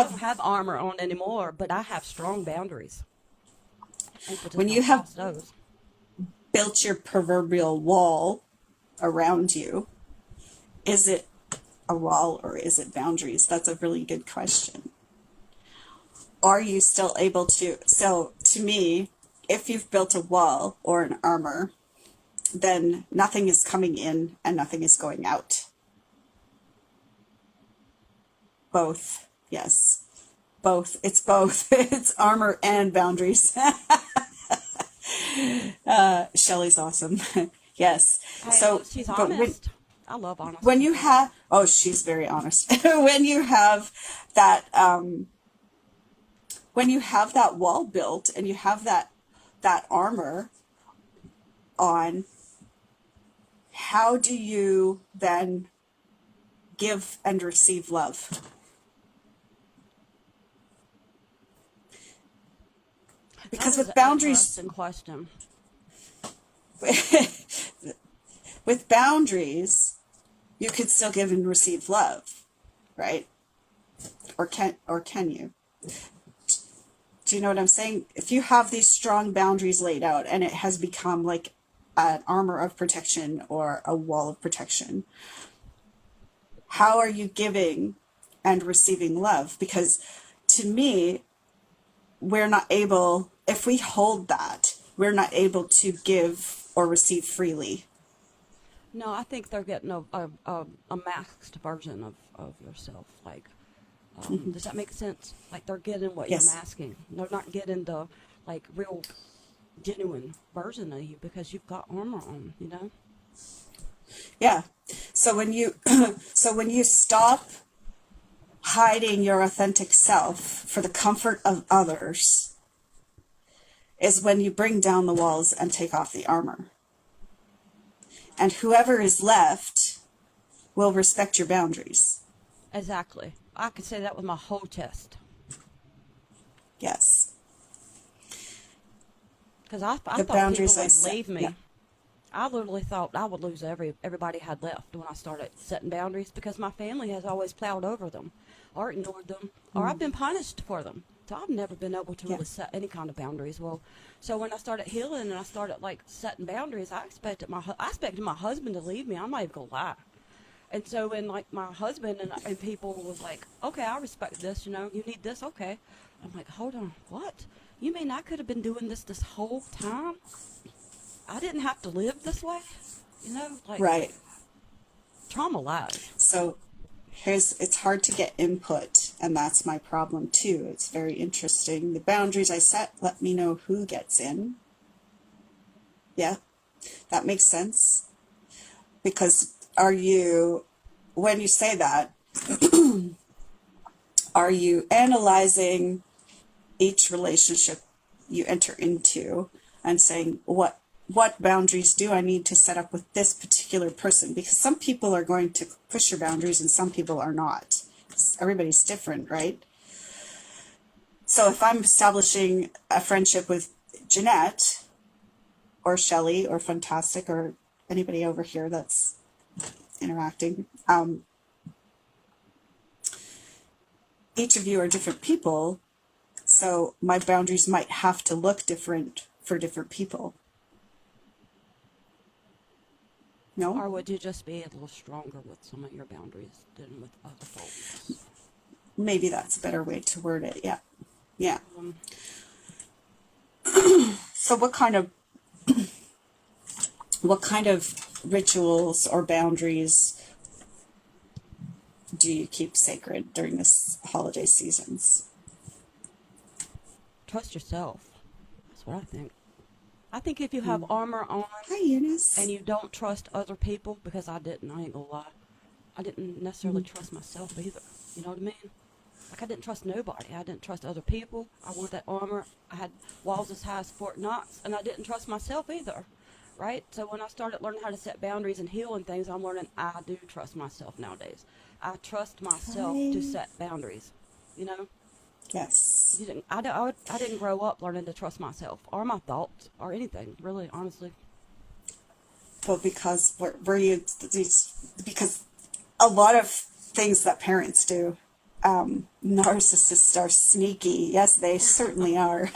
don't have armor on anymore, but I have strong boundaries. when you have built your proverbial wall around you, is it a wall or is it boundaries? That's a really good question. Are you still able to? So to me, if you've built a wall or an armor, then nothing is coming in and nothing is going out. Both, yes. Both. It's both. It's armor and boundaries. Shelley's awesome. Yes. So she's honest. I love honesty. When you have, oh, she's very honest. When you have that, wall built and you have that armor on, how do you then give and receive love? Because with boundaries, question. with boundaries, you could still give and receive love, right? Or can you? Do you know what I'm saying? If you have these strong boundaries laid out and it has become like an armor of protection or a wall of protection, how are you giving and receiving love? Because to me, we're not able, if we hold that, we're not able to give or receive freely. No, I think they're getting a masked version of yourself. Like, does that make sense? Like they're getting what Yes. you're masking. They're not getting the like real, genuine version of you because you've got armor on. You know. Yeah. So when you stop hiding your authentic self for the comfort of others, is when you bring down the walls and take off the armor. And whoever is left will respect your boundaries. Exactly. I could say that with my whole chest. Yes. Because I thought people would leave me. Yeah. I literally thought I would lose everybody had left when I started setting boundaries because my family has always plowed over them or ignored them or I've been punished for them. So I've never been able to really set any kind of boundaries. Well, so when I started healing and I started like setting boundaries, I expected my husband to leave me. I'm not even gonna lie. And so when like my husband and people was like, okay, I respect this. You know, you need this. Okay. I'm like, hold on, what? You mean I could have been doing this whole time? I didn't have to live this way, you know, like right. Trauma lies. So it's hard to get input, and that's my problem too. It's very interesting. The boundaries I set let me know who gets in. Yeah, that makes sense. Because when you say that, are you analyzing each relationship you enter into and saying, what boundaries do I need to set up with this particular person? Because some people are going to push your boundaries and some people are not. Everybody's different, right? So if I'm establishing a friendship with Jeanette or Shelley or Fantastic or anybody over here that's interacting, each of you are different people, so my boundaries might have to look different for different people. No? Or would you just be a little stronger with some of your boundaries than with other folks? Maybe that's a better way to word it. Yeah. Yeah. So what kind of rituals or boundaries do you keep sacred during this holiday seasons? Trust yourself. That's what I think. I think if you have armor on Hi, Eunice. and you don't trust other people, because I ain't gonna lie, I didn't necessarily trust myself either. You know what I mean? Like I didn't trust nobody. I didn't trust other people. I wore that armor. I had walls as high as Fort Knox, and I didn't trust myself either. Right? So when I started learning how to set boundaries and heal and things, I'm learning I do trust myself nowadays. I trust myself to set boundaries. You know? Yes. I didn't grow up learning to trust myself or my thoughts or anything, really, honestly. Well, because because a lot of things that parents do narcissists are sneaky. Yes, they certainly are.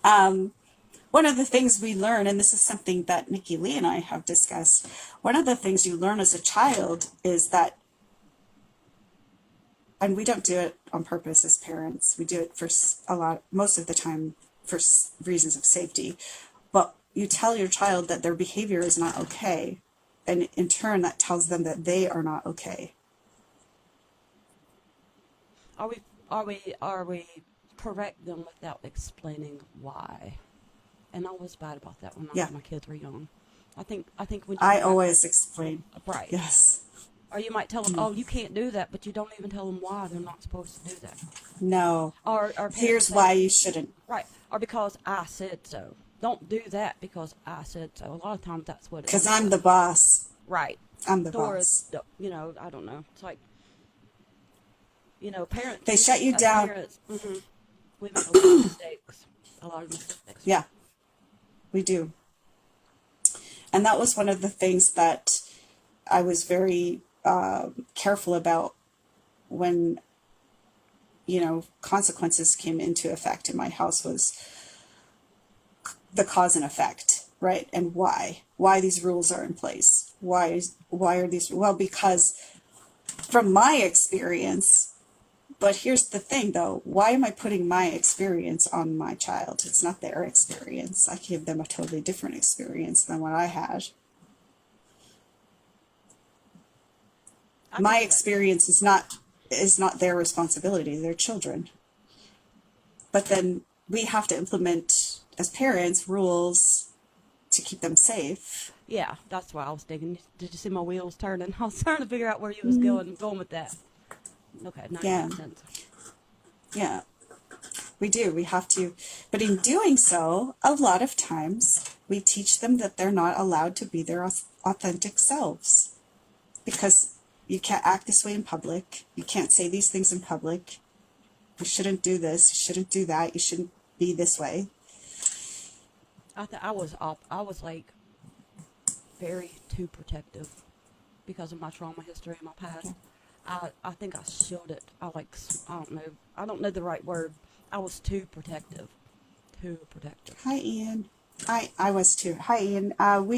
One of the things we learn, and this is something that Nikki Lee and I have discussed, one of the things you learn as a child is that, and we don't do it on purpose as parents, we do it for most of the time for reasons of safety, but you tell your child that their behavior is not okay, and in turn that tells them that they are not okay. Are we correct them without explaining why? And I was bad about that when my kids were young. I think when I always explain. Right. Yes. Or you might tell them, oh, you can't do that, but you don't even tell them why they're not supposed to do that. No. Or here's why you shouldn't. Right. Or because I said so. Don't do that because I said so. A lot of times that's what it is. Because I'm the boss. Right. I'm the boss. You know, I don't know. It's like, you know, parents. They shut you down. Parents, we make a lot of mistakes. A lot of mistakes. Yeah. We do. And that was one of the things that I was very careful about when, you know, consequences came into effect in my house, was the cause and effect, right? And why these rules are in place. Why are these? Well, because from my experience, but here's the thing though, why am I putting my experience on my child? It's not their experience. I give them a totally different experience than what I had. My experience is not their responsibility. They're children. But then we have to implement, as parents, rules to keep them safe. Yeah, that's why I was thinking. Did you see my wheels turning? I was trying to figure out where you was going with that. Okay, now it makes sense. Yeah, we do. We have to. But in doing so, a lot of times we teach them that they're not allowed to be their authentic selves, because you can't act this way in public. You can't say these things in public. You shouldn't do this. You shouldn't do that. You shouldn't be this way. I was like very too protective because of my trauma history in my past. I think I shielded. I don't know the right word. I was too protective. Hi, Ian. I was too. Hi, Ian.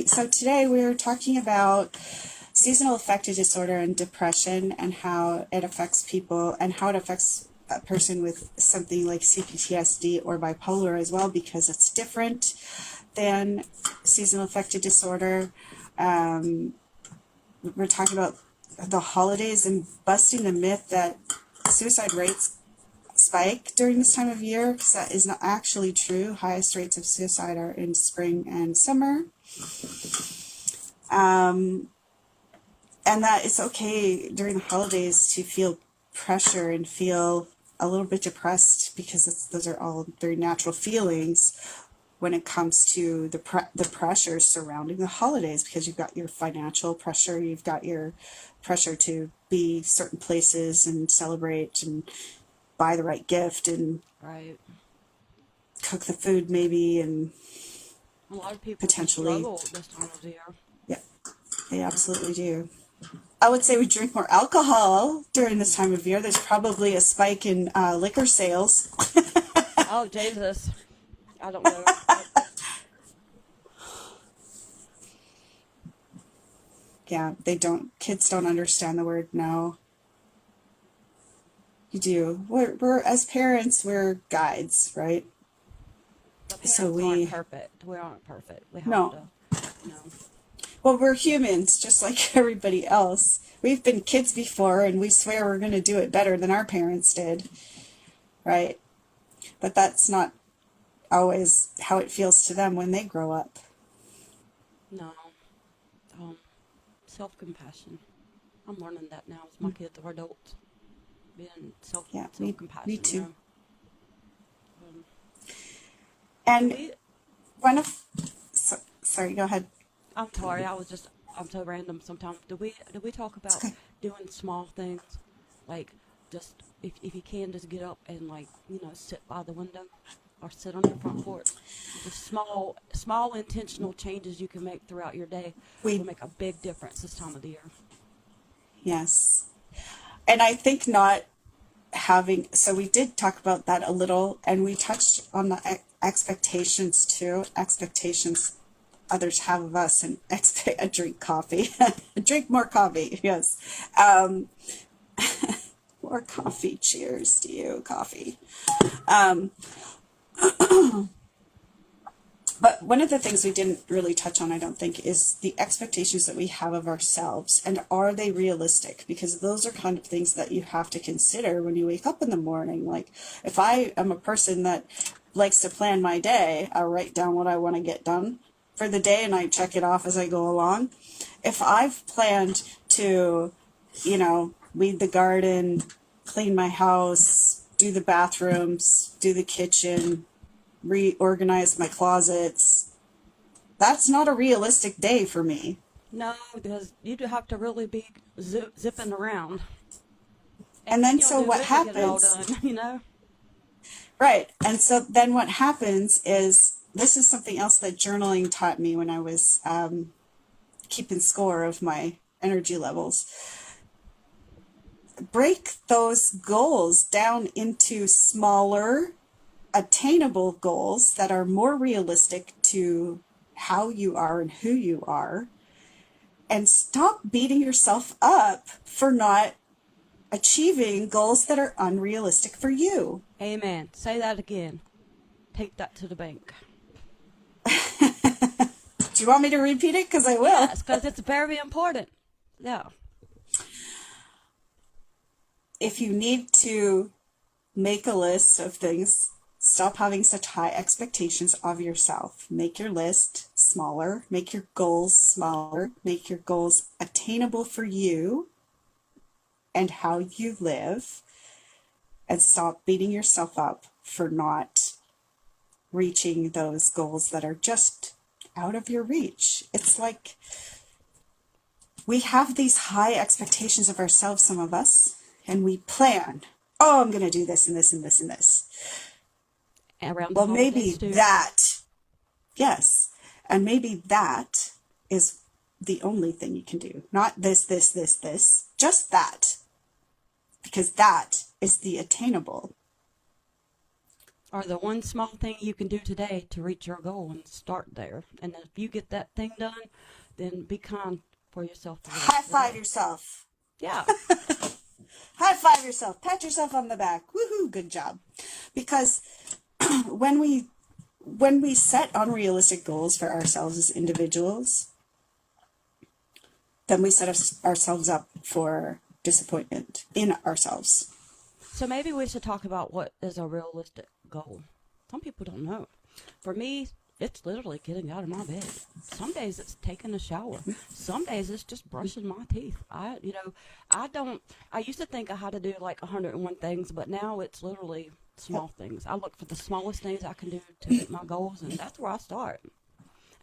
So today we're talking about seasonal affective disorder and depression, and how it affects people, and how it affects a person with something like C-Ptsd or bipolar as well, because it's different than seasonal affective disorder. We're talking about the holidays and busting the myth that suicide rates spike during this time of year, because that is not actually true. Highest rates of suicide are in spring and summer. And that it's okay during the holidays to feel pressure and feel a little bit depressed, because those are all very natural feelings when it comes to the pressure surrounding the holidays, because you've got your financial pressure, you've got your pressure to be certain places and celebrate and buy the right gift and cook the food maybe, and a lot of people potentially struggle this time of the year. Yeah, they absolutely do. I would say we drink more alcohol during this time of year. There's probably a spike in liquor sales. Oh, Jesus. I don't know. Yeah, kids don't understand the word no. You do. We're as parents, we're guides, right? But parents aren't perfect. We aren't perfect. We have No. Well, we're humans, just like everybody else. We've been kids before, and we swear we're going to do it better than our parents did, right? But that's not always how it feels to them when they grow up. No. Self-compassion. I'm learning that now as my kids are adults. Being self-compassion. Me too. You know? And one of... sorry, go ahead. I'm sorry, I'm so random sometimes. Do we talk about doing small things? Like, just, if you can, just get up and, like, you know, sit by the window or sit on your front porch. Just small intentional changes you can make throughout your day will make a big difference this time of the year. Yes. And I think not having, so we did talk about that a little, and we touched on the expectations too. Expectations others have of us, and drink coffee. Drink more coffee, yes. Um, more coffee. Cheers to you, coffee. But one of the things we didn't really touch on, I don't think, is the expectations that we have of ourselves, and are they realistic? Because those are kind of things that you have to consider when you wake up in the morning. Like, if I am a person that likes to plan my day, I write down what I want to get done for the day and I check it off as I go along. If I've planned to, weed the garden, clean my house, do the bathrooms, do the kitchen, reorganize my closets, that's not a realistic day for me. No, because you do have to really be zipping around. And then so what happens, right, and so then what happens is, this is something else that journaling taught me when I was keeping score of my energy levels. Break those goals down into smaller, attainable goals that are more realistic to how you are and who you are, and stop beating yourself up for not achieving goals that are unrealistic for you. Amen. Say that again. Take that to the bank. Do you want me to repeat it? Because I will. Yes, because it's very important. Yeah. If you need to make a list of things, stop having such high expectations of yourself. Make your list smaller. Make your goals smaller. Make your goals attainable for you and how you live. And stop beating yourself up for not reaching those goals that are just out of your reach. It's like we have these high expectations of ourselves, some of us, and we plan. Oh, I'm going to do this and this and this and this. Well, maybe that, yes, and maybe that is the only thing you can do. Not this, just that. Because that is the attainable. Or the one small thing you can do today to reach your goal, and start there. And if you get that thing done, then be kind for yourself. High five yourself. Yeah. High five yourself. Pat yourself on the back. Woohoo, good job. Because when we set unrealistic goals for ourselves as individuals, then we set ourselves up for disappointment in ourselves. So maybe we should talk about what is a realistic goal. Some people don't know. For me, it's literally getting out of my bed. Some days it's taking a shower. Some days it's just brushing my teeth. I used to think I had to do like 101 things, but now it's literally small things. I look for the smallest things I can do to hit my goals, and that's where I start.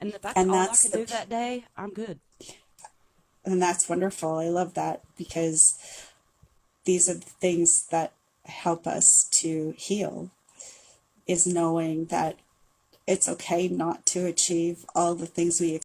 And if that's all I can do that day, I'm good. And that's wonderful. I love that, because these are the things that help us to heal, is knowing that it's okay not to achieve all the things we